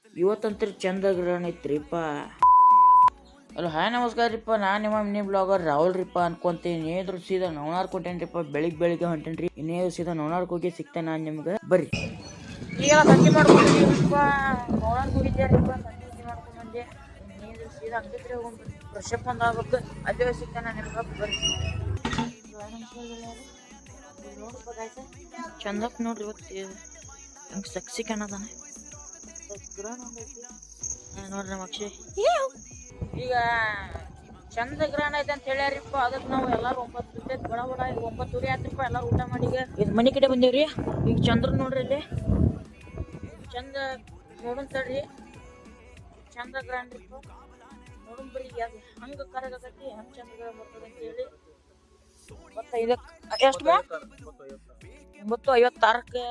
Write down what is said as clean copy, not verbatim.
ಇವತ್ತಂತ್ರ ಚಂದ ಗ್ರಹಣ ಐತ್ರಿಪ್ಪ. ಅಲ್ಲ ಹಾಯ್ ನಮಸ್ಕಾರ ರೀಪ್ಪ, ನಾನು ನಿಮ್ಮ ಮಿನಿ ಬ್ಲಾಗರ್ ರಾಹುಲ್ ರೀಪ್ಪ ಅನ್ಕೊಂತೀನಿ. ಏನ್ರು ಸೀದಾ ನವನಾರ್ ಕೊಟ್ಟೇನ್ರಿಪ್ಪ, ಬೆಳಿಗ್ಗೆ ಹೊಂಟೇನ್ರಿ. ಇನ್ನೇನು ಸೀದಾ ನವನಾರ್ಗೆ ಹೋಗಿ ಸಿಗ್ತೇನೆ ನಾನು ನಿಮ್ಗೆ. ಬರ್ರಿ ಈಗ ಸಂಜೆ ಮಾಡ್ಕೊಂಡಿದ್ದೀರಿಪ್ಪ. ನವನಾರ್ಗೆ ಹೋಗಿದ್ದಾರಿಪ್ಪ, ಸಂಜೆ ಮಾಡ್ಕೊಂಡು ಬಂದೆ. ಇನ್ನೇನು ಸೀದಾ ಅಂಗಡಿಗೆ ಹೋಗ್ರಿ, ಫ್ರೆಶಪ್ ಒಂದು ಆಗ್ಬೇಕು. ಅಲ್ಲೇ ಸಿಗ್ತೇನೆ ನಿಮ್ಗೆ. ಬರ್ರಿ ನೋಡ್ಬೋದು ಆಯ್ತಾ, ಚಂದಕ್ ನೋಡ್ರಿ. ಇವತ್ತು ಹಂಗೆ ಸಕ್ಸಿ ಕಾಣದಾನೆ ಗ್ರಹಣ ನೋಡ್ರಿ ನಮ್ಮ ಅಕ್ಷಯ್. ಈಗ ಚಂದ ಗ್ರಹಣ ಐತೆ ಅಂತ ಹೇಳ್ಯಾರಿಪ್ಪ. ಅದಕ್ಕೆ ನಾವು ಎಲ್ಲಾರು 9 ಬಡ ಬಡ ಈಗ 9 ಆಯ್ತಪ್ಪ. ಎಲ್ಲಾರು ಊಟ ಮಾಡಿ ಈಗ ಮನೆ ಕಡೆ ಬಂದೇವ್ರಿ. ಈಗ ಚಂದ್ರ ನೋಡ್ರಿ ಇಲ್ಲಿ ಚಂದ ನೋಡೋಣ ತಡ್ರಿ. ಚಂದ ಗ್ರಹಣ ಇಪ್ಪ ನೋಡೋಣ ಬರ್ರಿ. ಅದು ಹಂಗೆ ಕರಗತೈತಿ, ಹಂಗೆ ಚಂದ ಗ್ರಹಣ ಬರ್ತದೆ ಅಂತ ಹೇಳಿ ಮತ್ತೆ ಇದಕ್ಕೆ ಎಷ್ಟು 9:56